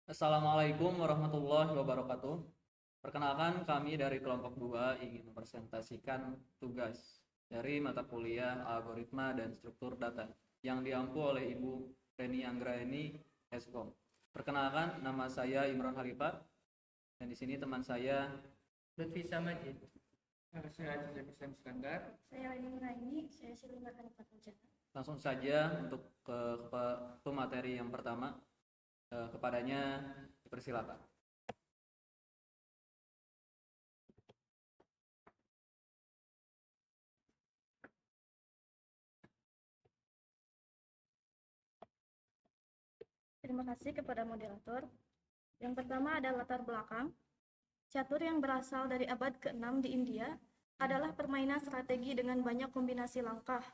Assalamualaikum warahmatullahi wabarakatuh. Perkenalkan, kami dari kelompok 2 ingin mempresentasikan tugas dari mata kuliah Algoritma dan Struktur Data yang diampu oleh Ibu Reni Anggraeni, Eskom. Perkenalkan, nama saya Imron Halifat dan di sini teman saya Lutfi Samajid. Saya Aziz Zabisan Iskandar. Saya Leni Nuraini, saya Silina Hanifat Mujana. langsung saja untuk ke materi yang pertama. Kepadanya dipersilakan. Terima kasih kepada moderator. Yang pertama adalah latar belakang. Catur yang berasal dari abad ke-6 di India adalah permainan strategi dengan banyak kombinasi langkah.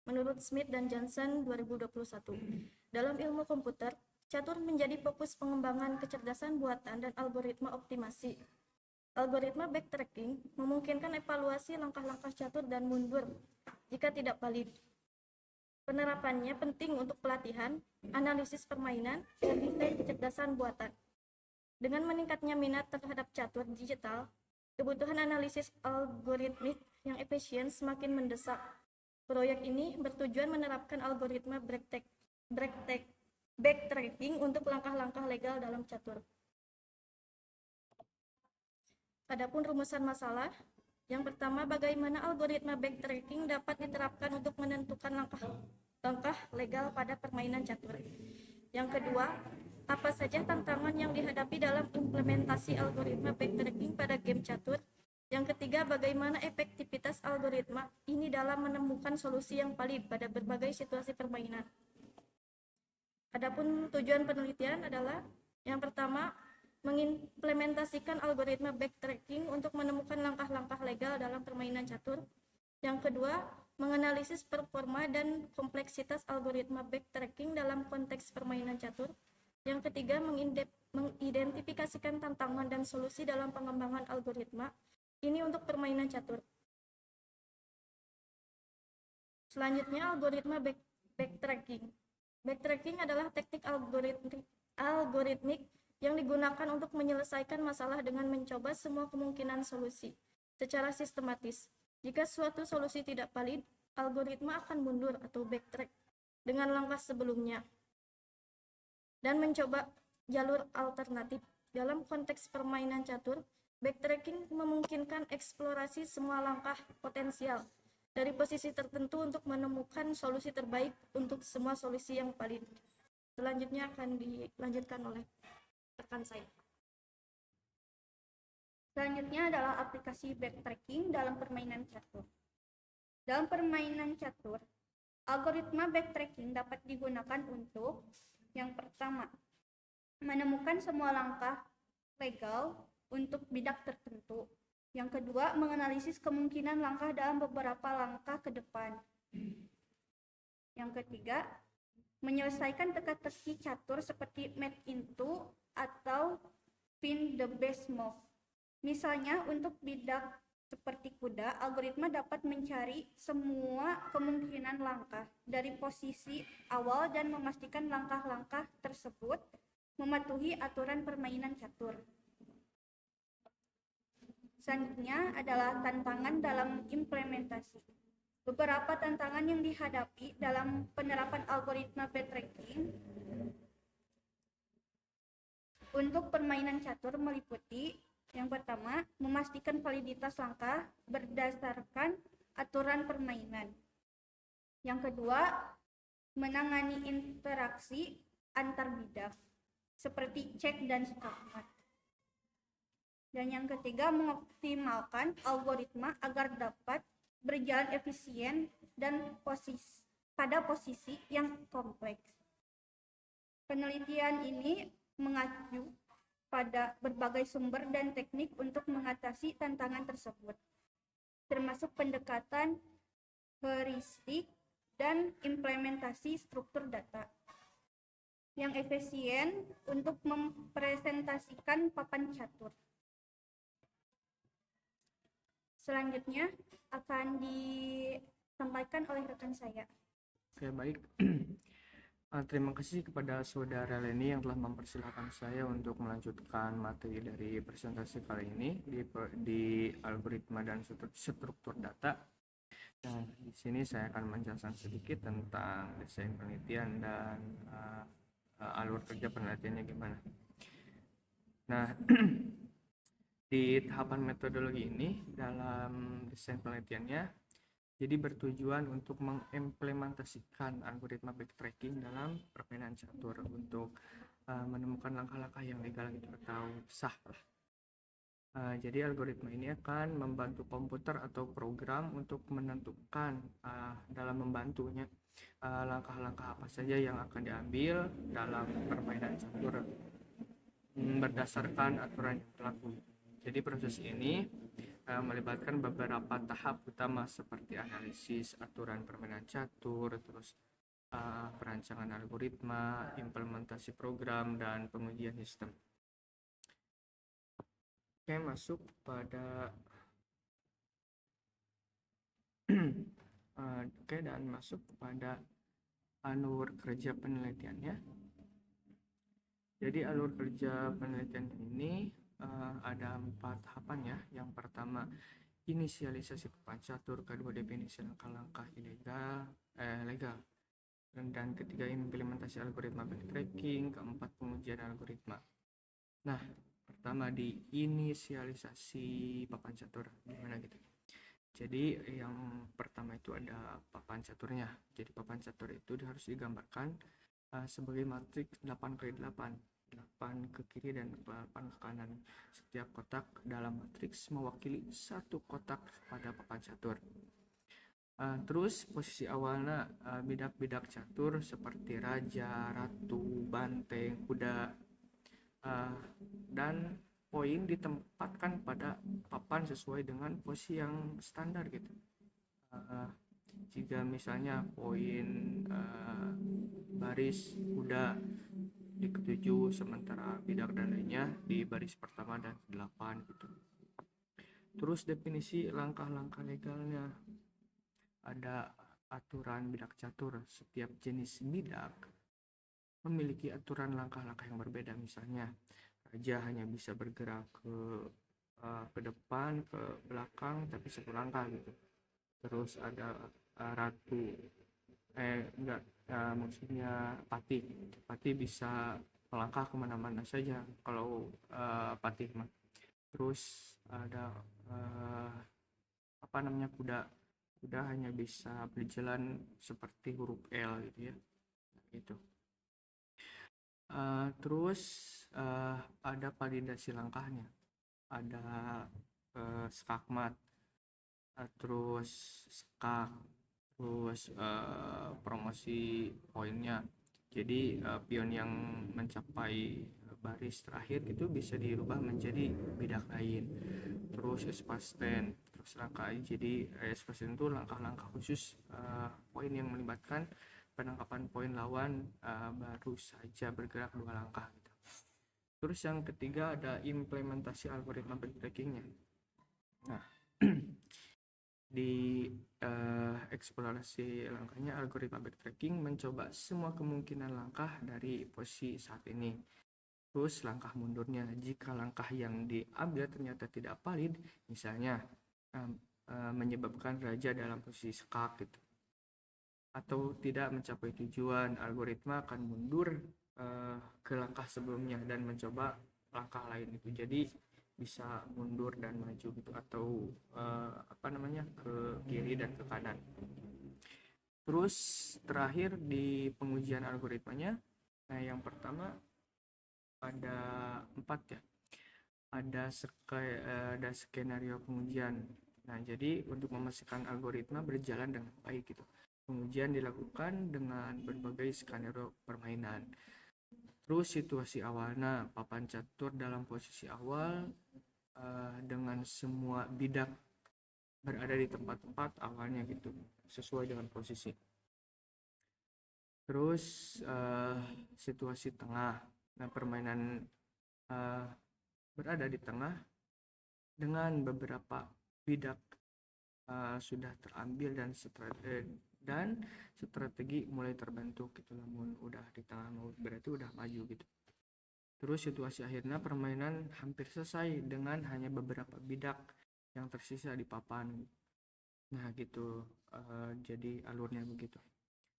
Menurut Smith dan Johnson 2021. Dalam ilmu komputer, catur menjadi fokus pengembangan kecerdasan buatan dan algoritma optimasi. Algoritma backtracking memungkinkan evaluasi langkah-langkah catur dan mundur jika tidak valid. Penerapannya penting untuk pelatihan, analisis permainan, dan desain kecerdasan buatan. Dengan meningkatnya minat terhadap catur digital, kebutuhan analisis algoritmik yang efisien semakin mendesak. Proyek ini bertujuan menerapkan algoritma backtracking untuk langkah-langkah legal dalam catur. Adapun rumusan masalah, yang pertama, bagaimana algoritma backtracking dapat diterapkan untuk menentukan langkah legal pada permainan catur. Yang kedua, apa saja tantangan yang dihadapi dalam implementasi algoritma backtracking pada game catur. Yang ketiga, bagaimana efektivitas algoritma ini dalam menemukan solusi yang valid pada berbagai situasi permainan. Adapun tujuan penelitian adalah yang pertama, mengimplementasikan algoritma backtracking untuk menemukan langkah-langkah legal dalam permainan catur. Yang kedua, menganalisis performa dan kompleksitas algoritma backtracking dalam konteks permainan catur. Yang ketiga, mengidentifikasikan tantangan dan solusi dalam pengembangan algoritma ini untuk permainan catur. Selanjutnya, algoritma backtracking. Backtracking adalah teknik algoritmik yang digunakan untuk menyelesaikan masalah dengan mencoba semua kemungkinan solusi secara sistematis. Jika suatu solusi tidak valid, algoritma akan mundur atau backtrack dengan langkah sebelumnya dan mencoba jalur alternatif. Dalam konteks permainan catur, backtracking memungkinkan eksplorasi semua langkah potensial dari posisi tertentu untuk menemukan solusi terbaik untuk semua solusi yang valid. Selanjutnya akan dilanjutkan oleh rekan saya. Selanjutnya adalah aplikasi backtracking dalam permainan catur. Dalam permainan catur, algoritma backtracking dapat digunakan untuk yang pertama, menemukan semua langkah legal untuk bidak tertentu. Yang kedua, menganalisis kemungkinan langkah dalam beberapa langkah ke depan. Yang ketiga, menyelesaikan teka-teki catur seperti mate into atau find the best move. Misalnya, untuk bidak seperti kuda, algoritma dapat mencari semua kemungkinan langkah dari posisi awal dan memastikan langkah-langkah tersebut mematuhi aturan permainan catur. Selanjutnya adalah tantangan dalam implementasi. Beberapa tantangan yang dihadapi dalam penerapan algoritma backtracking untuk permainan catur meliputi yang pertama, memastikan validitas langkah berdasarkan aturan permainan. Yang kedua, menangani interaksi antar bidak seperti cek dan skakmat. Dan yang ketiga, mengoptimalkan algoritma agar dapat berjalan efisien dan pada posisi yang kompleks. Penelitian ini mengacu pada berbagai sumber dan teknik untuk mengatasi tantangan tersebut, termasuk pendekatan heuristik dan implementasi struktur data yang efisien untuk mempresentasikan papan catur. Selanjutnya akan disampaikan oleh rekan saya. Oke, baik. Terima kasih kepada saudara Leni yang telah mempersilahkan saya untuk melanjutkan materi dari presentasi kali ini di algoritma dan struktur data. Nah, di sini saya akan menjelaskan sedikit tentang desain penelitian dan alur kerja penelitiannya gimana. Nah, di tahapan metodologi ini dalam desain penelitiannya, jadi bertujuan untuk mengimplementasikan algoritma backtracking dalam permainan catur untuk menemukan langkah-langkah yang legal gitu atau sah lah. Jadi algoritma ini akan membantu komputer atau program untuk menentukan dalam membantunya langkah-langkah apa saja yang akan diambil dalam permainan catur berdasarkan aturan yang berlaku. Jadi proses ini melibatkan beberapa tahap utama seperti analisis aturan permainan catur, terus perancangan algoritma, implementasi program, dan pengujian sistem. Oke, masuk pada dan masuk kepada alur kerja penelitiannya. Jadi alur kerja penelitian ini ada 4 tahapan ya. Yang pertama inisialisasi papan catur, kedua definisi langkah-langkah legal, dan ketiga implementasi algoritma backtracking, keempat pengujian algoritma. Nah, pertama di inisialisasi papan catur gimana gitu. Jadi yang pertama itu ada papan caturnya. Jadi papan catur itu harus digambarkan sebagai matriks 8x8, 8 ke kiri dan 8 ke kanan. Setiap kotak dalam matriks mewakili satu kotak pada papan catur. Terus posisi awalnya bidak-bidak catur seperti raja, ratu, banteng, kuda, dan poin ditempatkan pada papan sesuai dengan posisi yang standar gitu. Jika misalnya poin baris kuda di ketujuh, sementara bidak dan lainnya di baris pertama dan ke-8 gitu. Terus definisi langkah-langkah legalnya, ada aturan bidak catur. Setiap jenis bidak memiliki aturan langkah-langkah yang berbeda. Misalnya raja hanya bisa bergerak ke depan, ke belakang, tapi satu langkah gitu. Terus ada ratu maksudnya Patih bisa melangkah kemana-mana saja kalau Patih mah. Terus ada kuda hanya bisa berjalan seperti huruf L gitu ya, gitu. Terus ada validasi langkahnya, ada skakmat, terus skak, terus promosi poinnya. Jadi pion yang mencapai baris terakhir itu bisa dirubah menjadi bidak lain. Terus espasten, terus langkah. Jadi espasten itu langkah-langkah khusus poin yang melibatkan penangkapan poin lawan baru saja bergerak 2 langkah gitu. Terus yang ketiga ada implementasi algoritma backtrackingnya. Nah, di eksplorasi langkahnya, algoritma backtracking mencoba semua kemungkinan langkah dari posisi saat ini. Terus langkah mundurnya, jika langkah yang diambil ternyata tidak valid, misalnya menyebabkan raja dalam posisi skak gitu, atau tidak mencapai tujuan, algoritma akan mundur ke langkah sebelumnya dan mencoba langkah lain itu. Jadi bisa mundur dan maju gitu, atau ke kiri dan ke kanan. Terus terakhir di pengujian algoritmanya, yang pertama ada 4 ya, ada skenario pengujian. Nah, jadi untuk memastikan algoritma berjalan dengan baik gitu, pengujian dilakukan dengan berbagai skenario permainan. Terus situasi awalnya, papan catur dalam posisi awal dengan semua bidak berada di tempat-tempat awalnya gitu, sesuai dengan posisi. Terus situasi tengah, nah permainan berada di tengah dengan beberapa bidak sudah terambil dan strategi mulai terbentuk gitu. Namun udah di tengah maut berarti udah maju gitu. Terus situasi akhirnya permainan hampir selesai dengan hanya beberapa bidak yang tersisa di papan. Nah gitu, jadi alurnya begitu.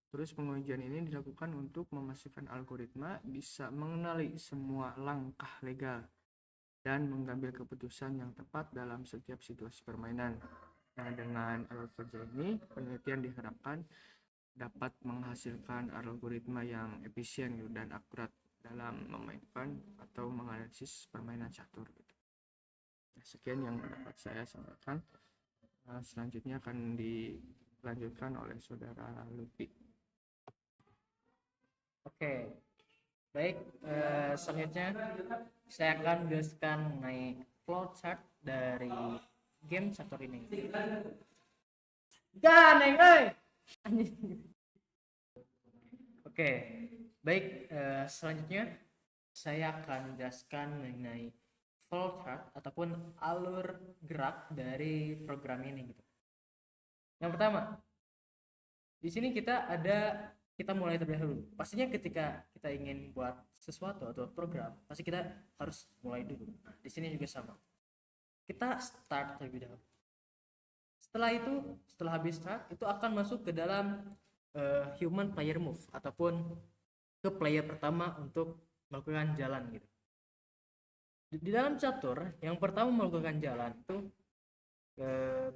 Terus pengujian ini dilakukan untuk memastikan algoritma bisa mengenali semua langkah legal dan mengambil keputusan yang tepat dalam setiap situasi permainan. Nah, dengan alur kerja ini, penelitian diharapkan dapat menghasilkan algoritma yang efisien dan akurat dalam memainkan atau menganalisis permainan catur. Nah, sekian yang dapat saya sampaikan. Selanjutnya akan dilanjutkan oleh saudara Lutfi. Oke, baik. Selanjutnya saya akan menjelaskan mengenai flowchart dari game catur ini. Ganeng, Oke, baik. Selanjutnya saya akan menjelaskan mengenai flowchart ataupun alur gerak dari program ini gitu. Yang pertama, di sini kita mulai terlebih dahulu. Pastinya ketika kita ingin buat sesuatu atau program, pasti kita harus mulai dulu. Nah, di sini juga sama. Kita start terlebih dahulu. Setelah habis start, itu akan masuk ke dalam human player move ataupun ke player pertama untuk melakukan jalan gitu. Di dalam catur, yang pertama melakukan jalan itu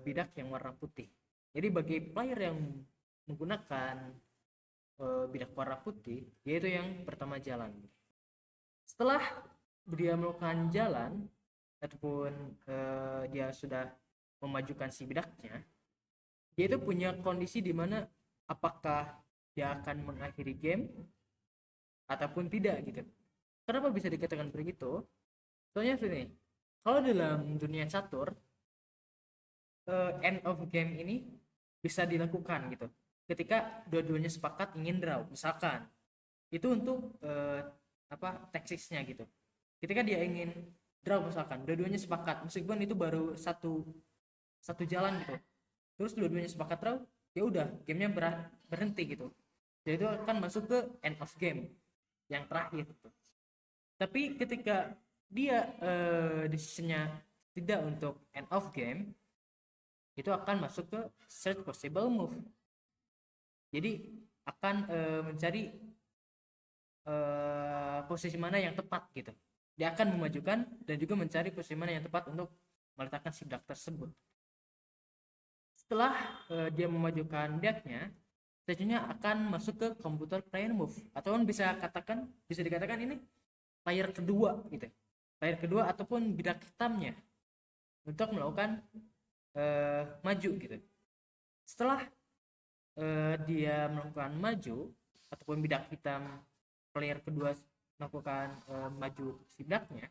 bidak yang warna putih. Jadi bagi player yang menggunakan bidak warna putih, yaitu yang pertama jalan. Setelah dia melakukan jalan ataupun dia sudah memajukan si bidaknya, dia itu punya kondisi di mana apakah dia akan mengakhiri game ataupun tidak gitu. Kenapa bisa dikatakan begitu? Soalnya sini, kalau dalam dunia catur end of game ini bisa dilakukan gitu ketika dua-duanya sepakat ingin draw, misalkan itu untuk taksisnya gitu. Ketika dia ingin draw, misalkan dua-duanya sepakat meskipun itu baru satu jalan gitu, terus dua-duanya sepakat draw, ya udah gamenya berhenti gitu. Jadi itu akan masuk ke end of game yang terakhir gitu. Tapi ketika dia decisionnya tidak untuk end of game, itu akan masuk ke search possible move. Jadi akan mencari posisi mana yang tepat gitu. Dia akan memajukan dan juga mencari posisi mana yang tepat untuk meletakkan si bidak tersebut. Setelah dia memajukan bidaknya, selanjutnya akan masuk ke computer player move, atau bisa dikatakan ini player kedua gitu. Player kedua ataupun bidak hitamnya untuk melakukan maju gitu. Setelah dia melakukan maju ataupun bidak hitam player kedua melakukan maju si bidaknya,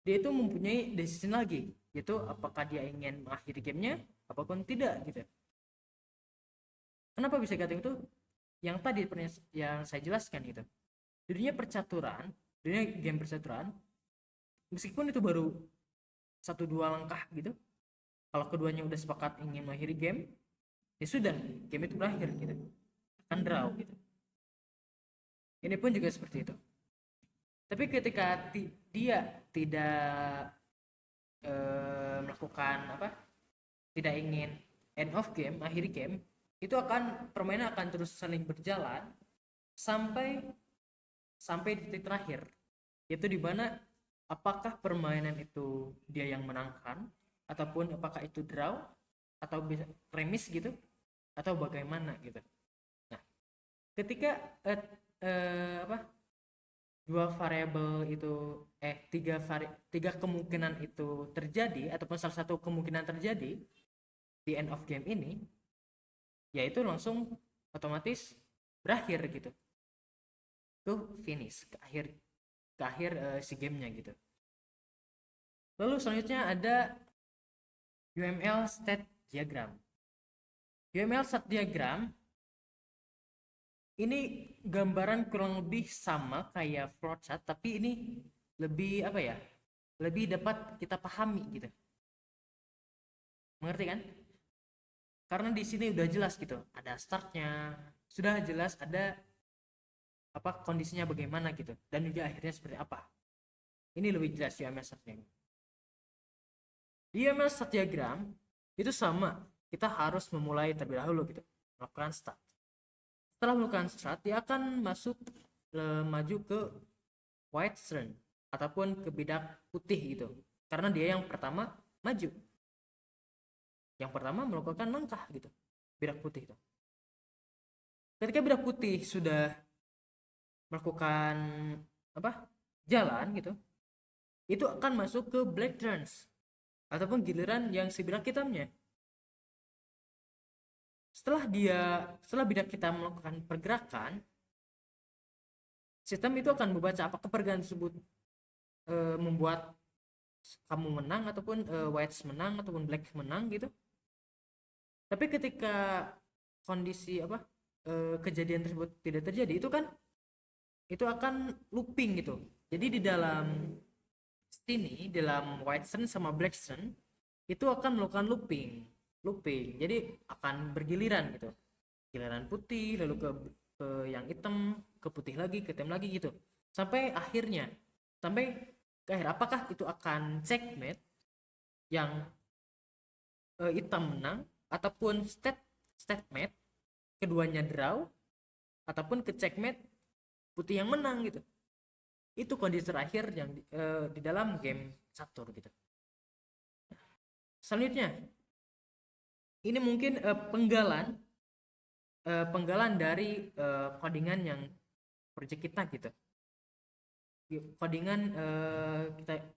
dia itu mempunyai decision lagi, yaitu apakah dia ingin mengakhiri gamenya apapun tidak gitu. Kenapa bisa kata itu? Yang tadi yang saya jelaskan gitu. Dunia game percaturan, meskipun itu baru 1-2 langkah gitu, kalau keduanya udah sepakat ingin mengakhiri game, ya sudah, game itu berakhir gitu, akan draw gitu. Ini pun juga seperti itu. Tapi ketika dia tidak melakukan tidak ingin end of game, akhiri game, itu permainan akan terus saling berjalan sampai titik terakhir, yaitu di mana apakah permainan itu dia yang menangkan ataupun apakah itu draw atau bisa remis gitu atau bagaimana gitu. Nah, ketika dua variabel itu tiga kemungkinan itu terjadi ataupun salah satu kemungkinan terjadi di end of game ini, yaitu langsung otomatis berakhir gitu, ke finish, ke akhir si gamenya gitu. Lalu selanjutnya ada UML state diagram. UML state diagram ini gambaran kurang lebih sama kayak flowchart, tapi ini lebih lebih dapat kita pahami gitu. Mengerti kan? karena di sini udah jelas gitu, ada startnya, sudah jelas ada apa kondisinya bagaimana gitu, dan juga akhirnya seperti apa. Ini lebih jelas UML start diagram. Di UML start diagram itu sama, kita harus memulai terlebih dahulu gitu, melakukan start. Setelah melakukan start, dia akan masuk maju ke white strand ataupun ke bidak putih gitu, karena dia yang pertama maju, yang pertama melakukan langkah gitu, bidak putih itu. Ketika bidak putih sudah melakukan apa jalan gitu, itu akan masuk ke black turns ataupun giliran yang si bidak hitamnya. Setelah bidak kita melakukan pergerakan, sistem itu akan membaca apakah pergerakan tersebut membuat kamu menang ataupun whites menang ataupun black menang gitu. Tapi ketika kondisi kejadian tersebut tidak terjadi, itu akan looping gitu. Jadi di dalam sini, dalam white strand sama black strand itu akan melakukan looping. Jadi akan bergiliran gitu. Giliran putih lalu ke yang hitam, ke putih lagi, ke hitam lagi gitu. Sampai ke akhir, apakah itu akan checkmate yang hitam menang ataupun stalemate keduanya draw ataupun ke checkmate putih yang menang gitu. Itu kondisi terakhir yang di dalam game catur gitu. Selanjutnya ini mungkin penggalan dari codingan yang project kita gitu. Codingan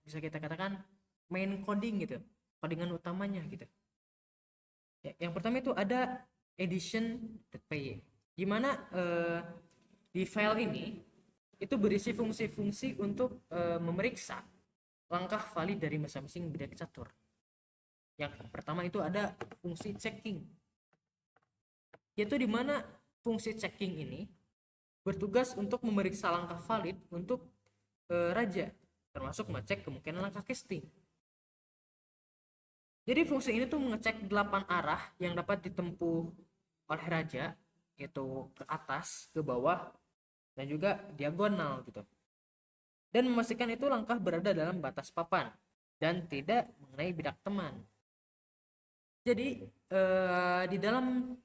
kita katakan main coding gitu, codingan utamanya gitu. Yang pertama itu ada edition.py, dimana di file ini itu berisi fungsi-fungsi untuk memeriksa langkah valid dari masing-masing bidak catur. Yang pertama itu ada fungsi checking, yaitu dimana fungsi checking ini bertugas untuk memeriksa langkah valid untuk raja, termasuk mengecek kemungkinan langkah casting. Jadi fungsi ini tuh mengecek 8 arah yang dapat ditempuh oleh raja, yaitu ke atas, ke bawah, dan juga diagonal gitu. Dan memastikan itu langkah berada dalam batas papan dan tidak mengenai bidak teman. Jadi di dalam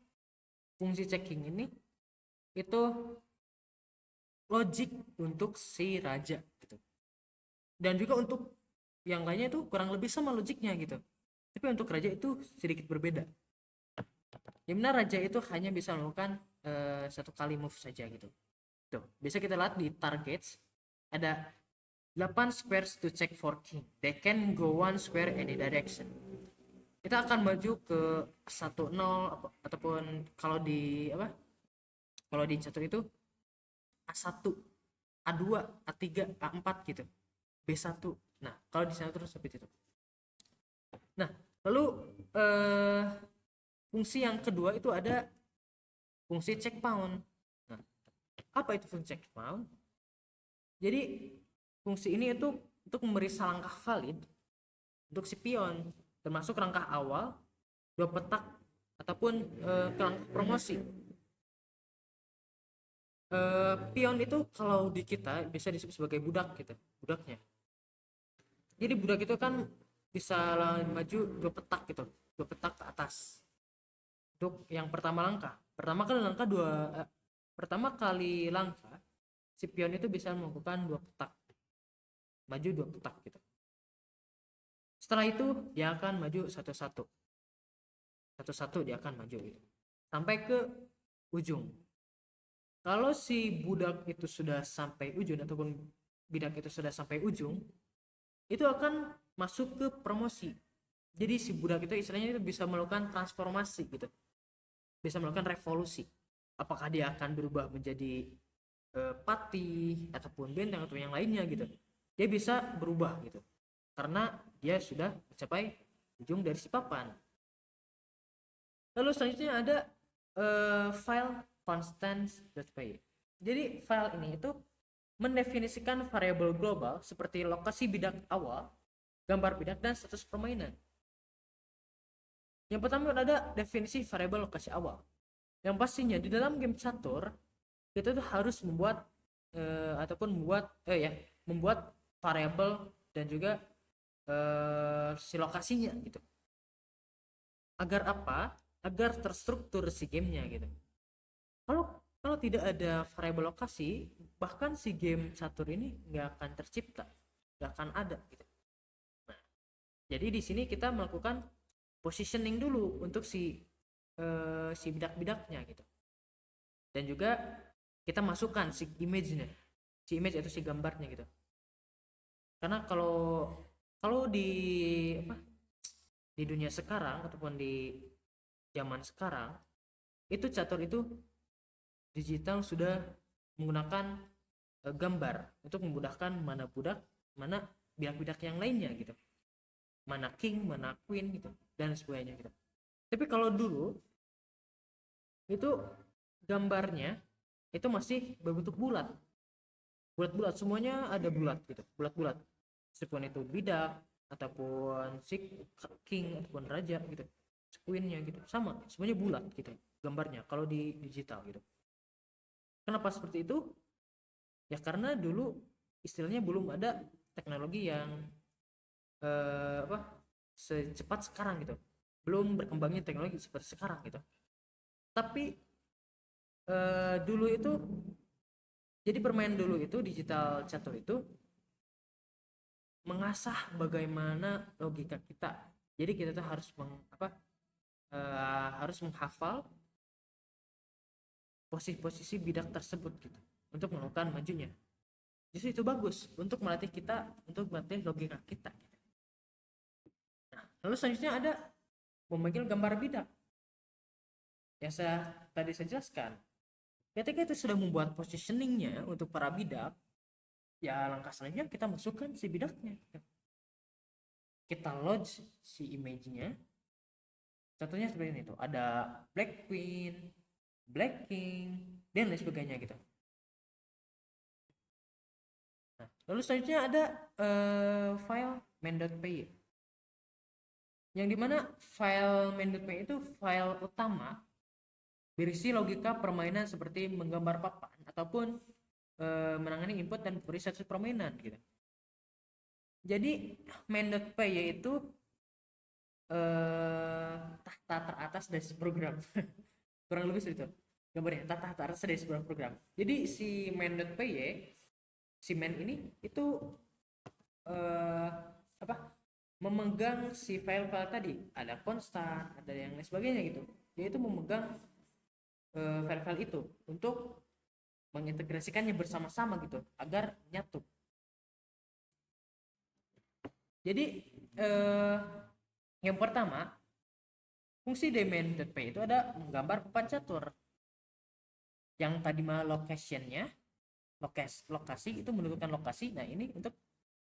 fungsi checking ini itu logik untuk si raja gitu. Dan juga untuk yang lainnya itu kurang lebih sama logiknya gitu. Tapi untuk raja itu sedikit berbeda. Dimana raja itu hanya bisa melakukan satu kali move saja gitu. Tuh, bisa kita lihat di targets ada 8 squares to check for king. They can go one square any direction. Kita akan maju ke 1-0 ataupun kalau di catur itu A1, A2, A3, A4 gitu. B1. Nah, kalau di sana terus seperti itu. Nah, lalu fungsi yang kedua itu ada fungsi check pawn. Nah, apa itu fungsi check pawn? Jadi fungsi ini itu untuk memeriksa langkah valid untuk si pion, termasuk langkah awal, 2 petak ataupun ke langkah promosi. Pion itu kalau di kita bisa disebut sebagai budak gitu, budaknya. Jadi budak itu kan bisa maju 2 petak gitu, 2 petak ke atas. Untuk yang pertama kali langkah si pion itu bisa melakukan 2 petak, maju 2 petak gitu. Setelah itu dia akan maju satu-satu dia akan maju gitu sampai ke ujung. Kalau si budak itu sudah sampai ujung ataupun bidak itu sudah sampai ujung, itu akan masuk ke promosi. Jadi si budak itu istilahnya itu bisa melakukan transformasi gitu, bisa melakukan revolusi. Apakah dia akan berubah menjadi patih ataupun benteng atau yang lainnya gitu, dia bisa berubah gitu karena dia sudah mencapai ujung dari si papan. Lalu selanjutnya ada file constants.py. Jadi file ini itu mendefinisikan variabel global seperti lokasi bidak awal, gambar bidak, dan status permainan. Yang pertama ada definisi variabel lokasi awal. Yang pastinya di dalam game catur kita tuh harus membuat membuat variabel dan juga si lokasinya gitu. Agar apa? Agar terstruktur si gamenya gitu. Kalau tidak ada variabel lokasi, bahkan si game catur ini nggak akan tercipta, nggak akan ada gitu. Nah, jadi di sini kita melakukan positioning dulu untuk si bidak-bidaknya gitu. Dan juga kita masukkan si image-nya, si image atau si gambarnya gitu. Karena kalau di dunia sekarang ataupun di zaman sekarang itu catur itu digital sudah menggunakan gambar untuk memudahkan mana budak, mana bidak-bidak yang lainnya gitu, mana king, mana queen gitu dan sebagainya gitu. Tapi kalau dulu itu gambarnya itu masih berbentuk bulat, semuanya ada bulat gitu, bulat meskipun itu bidak ataupun si king ataupun raja gitu, queennya gitu, sama semuanya bulat gitu gambarnya kalau di digital gitu. Kenapa seperti itu? Ya karena dulu istilahnya belum ada teknologi yang secepat sekarang gitu, belum berkembangnya teknologi seperti sekarang gitu. Tapi dulu itu, jadi permainan dulu itu digital catur itu mengasah bagaimana logika kita. Jadi kita tuh harus harus menghafal posisi-posisi bidak tersebut gitu untuk melakukan majunya. Justru itu bagus untuk melatih kita, untuk melatih logika kita gitu. Nah, lalu selanjutnya ada memanggil gambar bidak yang tadi saya jelaskan. Ketika itu sudah membuat positioningnya untuk para bidak, ya langkah selanjutnya kita masukkan si bidaknya, kita load si image-nya. Contohnya seperti ini tuh, ada Black Queen, Black King, dan lain sebagainya gitu. Nah, lalu selanjutnya ada file main.py, yang dimana file main.py itu file utama berisi logika permainan seperti menggambar papan ataupun menangani input dan preset permainan gitu. Jadi main.py itu tahta teratas dari program. Kurang lebih seperti itu gambarnya, tahta teratas dari sebuah program. Jadi si main.py, si main ini itu memegang si file-file tadi, ada konstan, ada yang lain sebagainya gitu. Dia itu memegang file-file itu untuk mengintegrasikannya bersama-sama gitu agar nyatu. Jadi yang pertama, fungsi dari main.py itu ada menggambar papan catur. Yang tadi mah location-nya, lokasi itu menentukan lokasi. Nah, ini untuk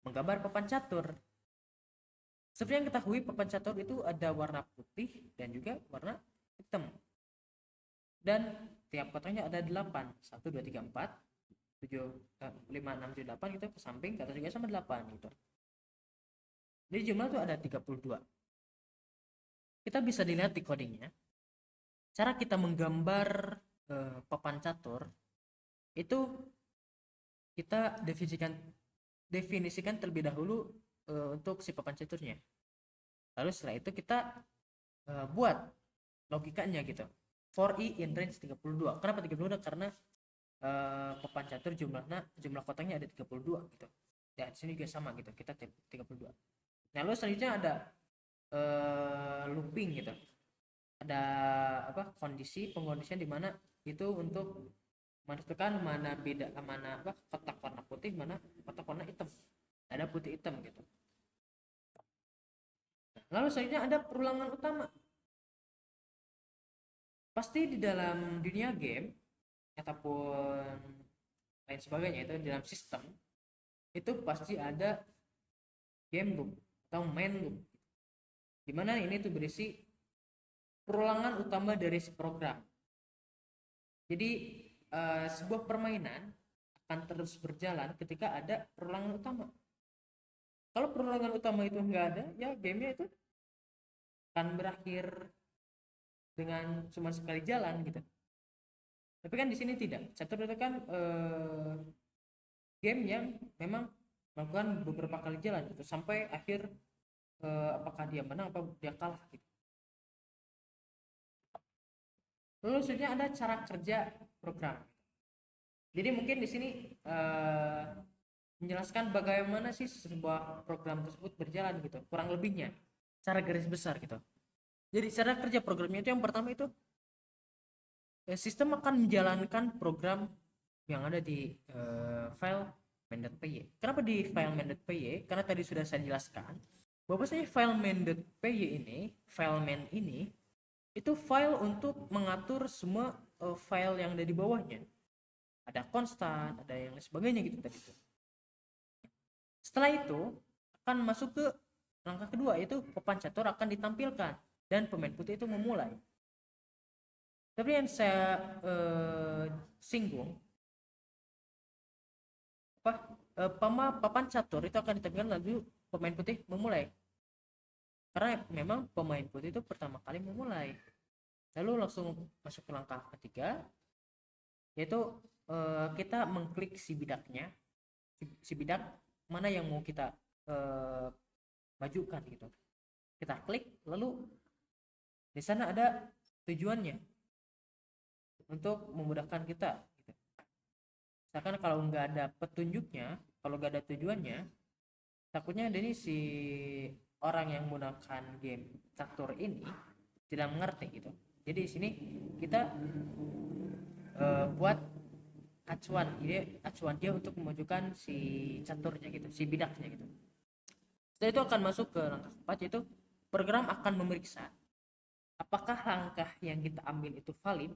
menggambar papan catur. Seperti yang ketahui, papan catur itu ada warna putih dan juga warna hitam. Dan tiap kotaknya ada 8. 1 2 3 4 7 5 6 7 8 gitu, ke samping ke atas juga sama 8 gitu. Jadi jumlah itu ada 32. Kita bisa dilihat di codingnya. Cara kita menggambar papan catur itu kita definisikan terlebih dahulu untuk si papan caturnya. Lalu setelah itu kita buat logikanya gitu. For i in range 32. Kenapa 32? Karena papan catur jumlah kotaknya ada 32 gitu. Dan sini juga sama gitu. Kita 32. Nah, lalu selanjutnya ada looping gitu. Ada pengkondisian di mana itu untuk menentukan mana kotak warna putih, mana kotak warna hitam. Ada putih hitam gitu. Lalu selanjutnya ada perulangan utama. Pasti di dalam dunia game ataupun lain sebagainya, itu dalam sistem itu pasti ada game loop atau main loop, dimana ini tuh berisi perulangan utama dari si program. Jadi sebuah permainan akan terus berjalan ketika ada perulangan utama. Kalau perulangan utama itu enggak ada, ya gamenya itu akan berakhir dengan cuma sekali jalan gitu. Tapi kan di sini tidak. Catur itu kan game yang memang melakukan beberapa kali jalan gitu sampai akhir, apakah dia menang atau dia kalah gitu. Lalu selanjutnya ada cara kerja program. Jadi mungkin di sini menjelaskan bagaimana sih sebuah program tersebut berjalan gitu, kurang lebihnya, secara garis besar gitu. Jadi cara kerja programnya itu yang pertama itu sistem akan menjalankan program yang ada di file main.py. Kenapa di file main.py? Karena tadi sudah saya jelaskan bahwasanya file main.py ini, file main ini itu file untuk mengatur semua file yang ada di bawahnya. Ada konstan, ada yang lain sebagainya gitu tadi itu. Setelah itu akan masuk ke langkah kedua, yaitu papan catur akan ditampilkan dan pemain putih itu memulai. Tapi yang saya singgung, papan catur itu akan ditampilkan lalu pemain putih memulai. Karena memang pemain putih itu pertama kali memulai. Lalu langsung masuk ke langkah ketiga, yaitu kita mengklik si bidaknya, si bidak mana yang mau kita majukan gitu. Kita klik, lalu di sana ada tujuannya untuk memudahkan kita gitu. Misalkan kalau nggak ada petunjuknya, kalau nggak ada tujuannya, takutnya ini si orang yang menggunakan game catur ini tidak mengerti gitu. Jadi di sini kita buat acuan dia untuk memajukan si caturnya gitu, si bidaknya gitu. Setelah itu akan masuk ke langkah keempat, yaitu program akan memeriksa apakah langkah yang kita ambil itu valid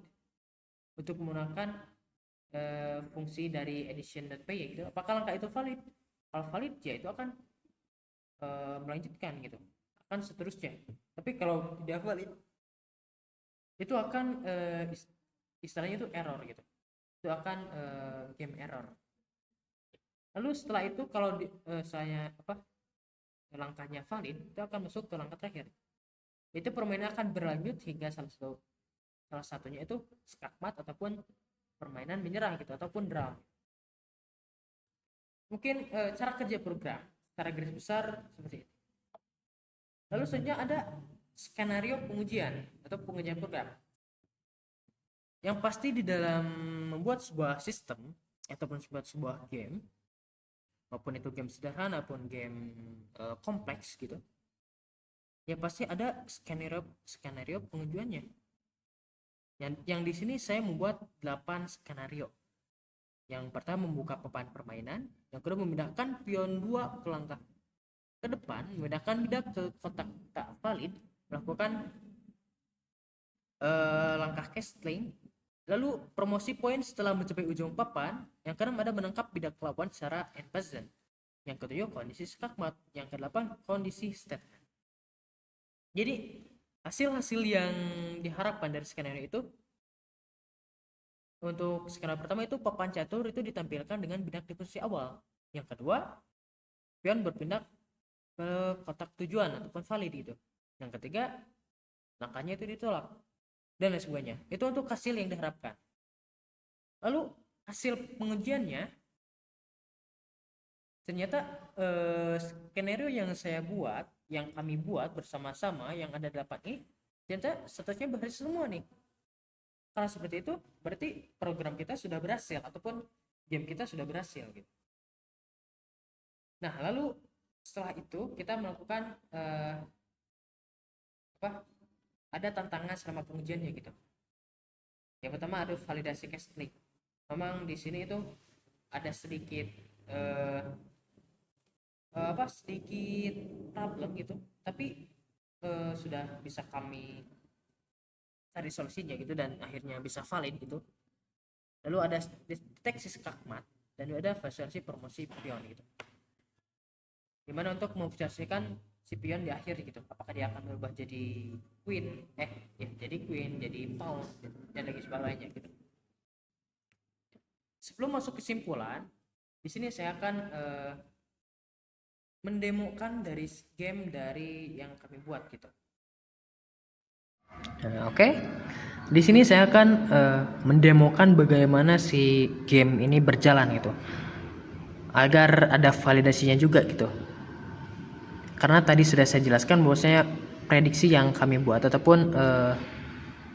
untuk menggunakan fungsi dari edition.py gitu. Apakah langkah itu valid? Kalau valid ya itu akan melanjutkan gitu, akan seterusnya. Tapi kalau tidak valid itu akan istilahnya itu error gitu, itu akan game error. Lalu setelah itu kalau langkahnya valid, itu akan masuk ke langkah terakhir, itu permainan akan berlanjut hingga salah satunya itu skakmat ataupun permainan menyerah gitu, ataupun draw. Mungkin cara kerja program secara garis besar seperti itu. Lalu selanjutnya ada skenario pengujian atau pengujian program. Yang pasti di dalam membuat sebuah sistem ataupun sebuah game, maupun itu game sederhana maupun game kompleks gitu, ya pasti ada skenario pengujiannya. Yang di sini saya membuat 8 skenario. Yang pertama membuka papan permainan, yang kedua memindahkan pion 2 ke langkah ke depan, memindahkan bidak ke kotak tak valid, melakukan langkah castling, lalu promosi poin setelah mencapai ujung papan, yang keenam ada menangkap bidak lawan secara end position, yang ketujuh kondisi skakmat, yang kedelapan kondisi statement. Jadi hasil-hasil yang diharapkan dari skenario itu, untuk skenario pertama itu papan catur itu ditampilkan dengan bidak di posisi awal, yang kedua pion berpindah ke kotak tujuan ataupun valid itu, yang ketiga langkahnya itu ditolak, dan lain sebagainya. Itu untuk hasil yang diharapkan. Lalu hasil pengujiannya, ternyata skenario yang saya buat, yang kami buat bersama-sama, yang ada 8 ini, ternyata statusnya berhasil semua nih. Kalau seperti itu berarti program kita sudah berhasil ataupun game kita sudah berhasil gitu. Nah, lalu setelah itu kita melakukan ada tantangan selama pengujiannya gitu. Yang pertama ada validasi castling. Memang di sini itu ada sedikit sedikit problem gitu, tapi sudah bisa kami cari solusinya gitu dan akhirnya bisa valid gitu. Lalu ada deteksi skakmat dan ada visualisasi promosi pion gitu, dimana untuk memvisualisasikan si pion di akhir gitu, apakah dia akan berubah jadi queen, jadi queen, jadi pawn, dan lagi sebagainya gitu. Sebelum masuk kesimpulan, di sini saya akan mendemokan dari game dari yang kami buat gitu. Nah, oke. Di sini saya akan mendemokan bagaimana si game ini berjalan gitu. Agar ada validasinya juga gitu. Karena tadi sudah saya jelaskan bahwasanya prediksi yang kami buat ataupun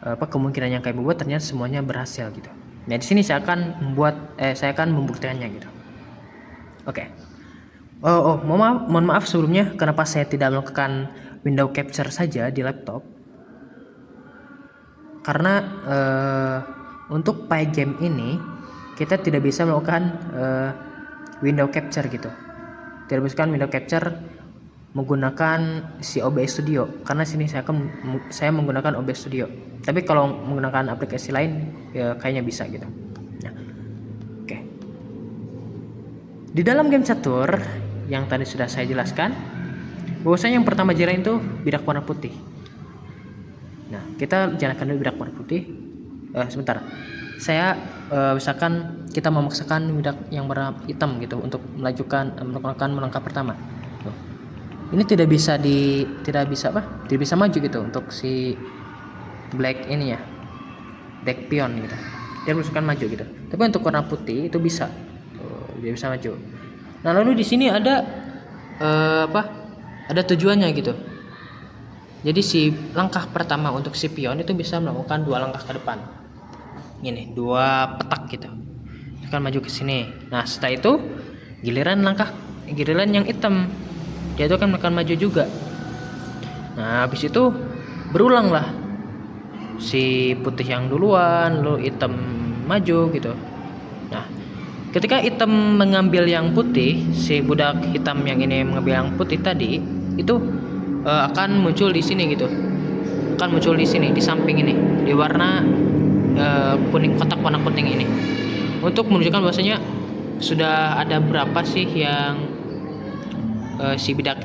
kemungkinan yang kami buat ternyata semuanya berhasil gitu. Nah, di sini saya akan membuktikannya gitu. Oke. Mohon maaf sebelumnya kenapa saya tidak melakukan window capture saja di laptop. Karena untuk Pygame ini kita tidak bisa melakukan window capture gitu. Tidak bisa window capture menggunakan si OBS Studio karena sini saya menggunakan OBS Studio. Tapi kalau menggunakan aplikasi lain ya kayaknya bisa gitu. Nah, oke. Di dalam game catur yang tadi sudah saya jelaskan, bahwasanya yang pertama jalan itu bidak warna putih. Nah, kita jalankan dulu bidak warna putih. Sebentar. Saya misalkan kita memaksakan bidak yang warna hitam gitu untuk melakukan melangkah pertama. Tuh. Ini tidak bisa maju gitu untuk si black ini ya. Black pion gitu. Dia misalkan maju gitu. Tapi untuk warna putih itu bisa. Tuh, dia bisa maju. Nah, lalu di sini ada ada tujuannya gitu. Jadi si langkah pertama untuk si pion itu bisa melakukan 2 langkah ke depan. Ini 2 petak gitu. Akan maju ke sini. Nah, setelah itu giliran yang hitam dia itu akan maju juga. Nah, habis itu berulang lah. Si putih yang duluan, lalu hitam maju gitu. Nah, ketika hitam mengambil yang putih, si budak hitam yang ini mengambil yang putih tadi, itu akan muncul di sini gitu. Akan muncul di sini di samping ini, di warna kuning, kotak warna kuning ini. Untuk menunjukkan bahwasanya sudah ada berapa sih yang si bidak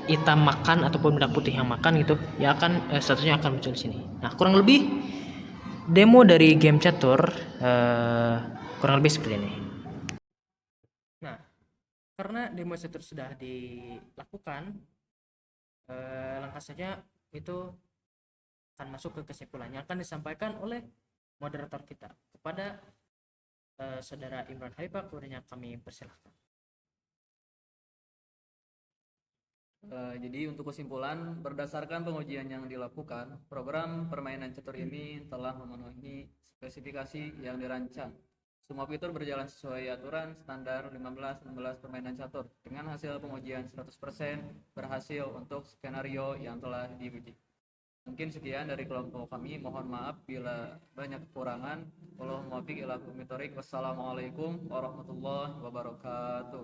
hitam makan ataupun bidak putih yang makan gitu, ya akan statusnya akan muncul di sini. Nah, kurang lebih demo dari game catur kurang lebih seperti ini. Nah, karena demo catur sudah dilakukan, langkah saja itu akan masuk ke kesimpulan yang akan disampaikan oleh moderator kita kepada saudara Imran Haibak. Kemudian kami persilahkan. Jadi untuk kesimpulan, berdasarkan pengujian yang dilakukan, program permainan catur ini telah memenuhi spesifikasi yang dirancang. Semua fitur berjalan sesuai aturan standar 15-16 permainan catur dengan hasil pengujian 100% berhasil untuk skenario yang telah diuji. Mungkin sekian dari kelompok kami. Mohon maaf bila banyak kekurangan. Wassalamualaikum warahmatullahi wabarakatuh.